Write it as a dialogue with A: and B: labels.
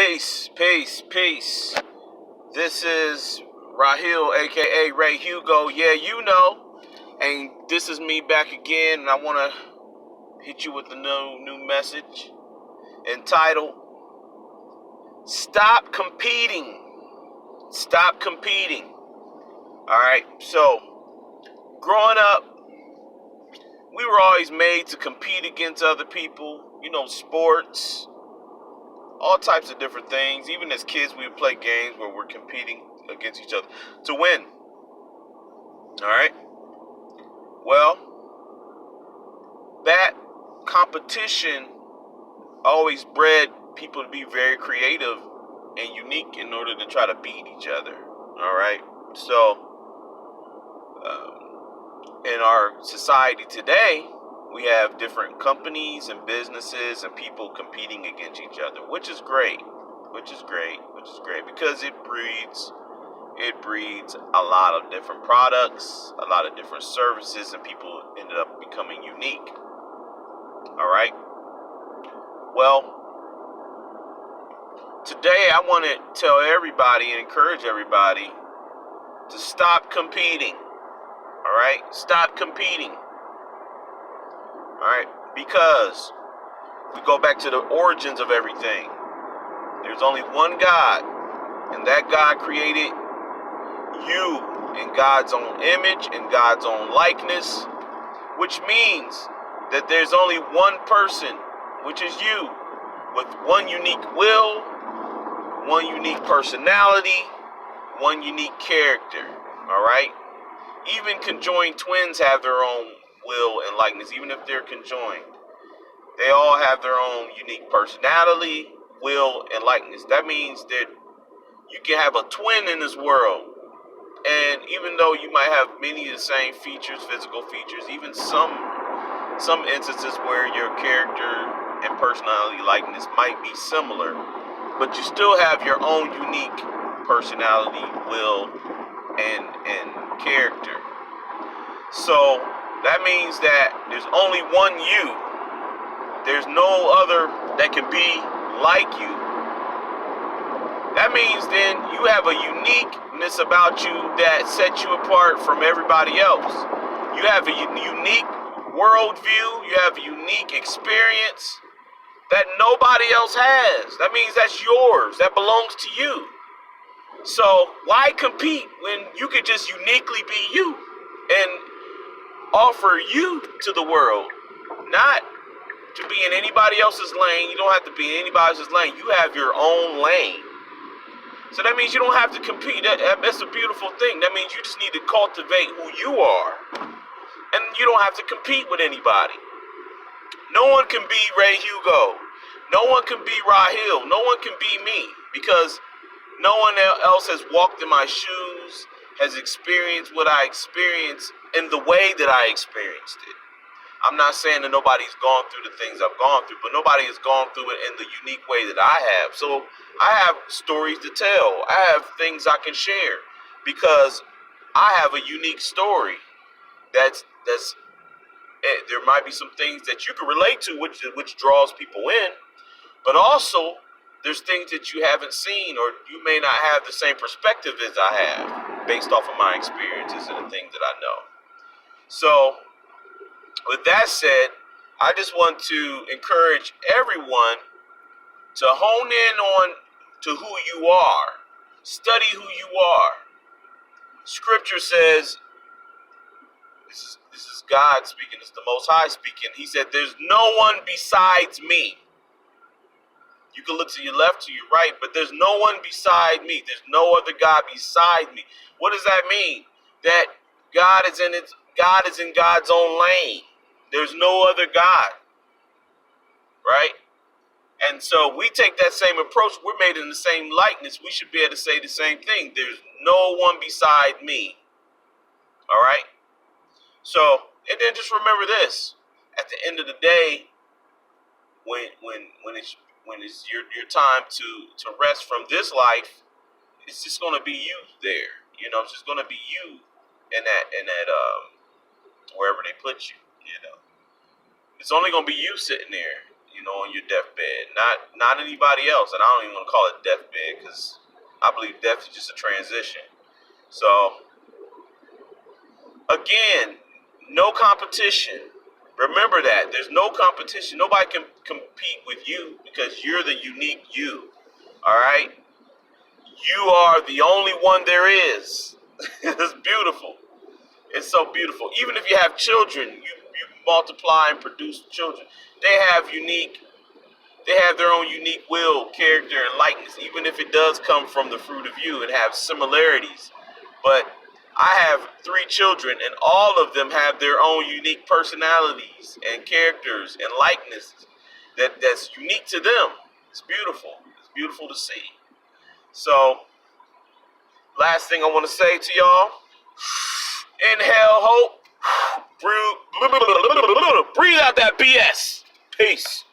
A: Peace, peace, peace. This is Rahil, aka Rey Hugo. Yeah, you know. And this is me back again, and I want to hit you with a new message entitled Stop Competing. Stop Competing. Alright, so growing up, we were always made to compete against other people, sports, all types of different things. Even as kids, we would play games where we're competing against each other to win. All right. Well, that competition always bred people to be very creative and unique in order to try to beat each other. All right. So, in our society today, we have different companies and businesses and people competing against each other, which is great. Because it breeds a lot of different products, a lot of different services, and people ended up becoming unique. All right. Well, today I want to tell everybody and encourage everybody to stop competing. All right. Stop competing. All right. Because we go back to the origins of everything. There's only one God, and that God created you in God's own image, in God's own likeness, which means that there's only one person, which is you, with one unique will, one unique personality, one unique character. All right? Even conjoined twins have their own will and likeness, even if they're conjoined. They all have their own unique personality, will, and likeness. That means that you can have a twin in this world, and even though you might have many of the same features, physical features, even some instances where your character and personality likeness might be similar, but you still have your own unique personality, will, and character. So that means that there's only one you. There's no other that can be like you. That means then you have a uniqueness about you that sets you apart from everybody else. You have a unique worldview. You have a unique experience that nobody else has. That means that's yours. That belongs to you. So why compete when you could just uniquely be you and offer you to the world, not to be in anybody else's lane? You don't have to be in anybody else's lane. You have your own lane. So that means you don't have to compete. That's a beautiful thing. That means you just need to cultivate who you are. And you don't have to compete with anybody. No one can be Rey Hugo. No one can be Rahil. No one can be me. Because no one else has walked in my shoes, has experienced what I experienced in the way that I experienced it. I'm not saying that nobody's gone through the things I've gone through, but nobody has gone through it in the unique way that I have. So I have stories to tell. I have things I can share because I have a unique story. There might be some things that you can relate to, which draws people in, but also there's things that you haven't seen, or you may not have the same perspective as I have based off of my experiences and the things that I know. So with that said, I just want to encourage everyone to hone in on to who you are. Study who you are. Scripture says, this is God speaking, it's the Most High speaking. He said, there's no one besides me. You can look to your left, to your right, but there's no one beside me. There's no other God beside me. What does that mean? That God is in God's own lane. There's no other God, right? And so we take that same approach. We're made in the same likeness. We should be able to say the same thing. There's no one beside me. All right? So, and then just remember this. At the end of the day, when it's your time to rest from this life, it's just going to be you there. It's just going to be you in that wherever they put you. It's only going to be you sitting there. on your deathbed. Not anybody else, and I don't even want to call it deathbed because I believe death is just a transition. So again, no competition. Remember that there's no competition. Nobody can compete with you because you're the unique you. All right, you are the only one there is. It's beautiful. It's so beautiful. Even if you have children, you multiply and produce children. They have unique. They have their own unique will, character, and likeness. Even if it does come from the fruit of you and have similarities, but I have 3 children, and all of them have their own unique personalities and characters and likenesses that's unique to them. It's beautiful. It's beautiful to see. So, last thing I want to say to y'all: inhale hope, breathe out that BS. Peace.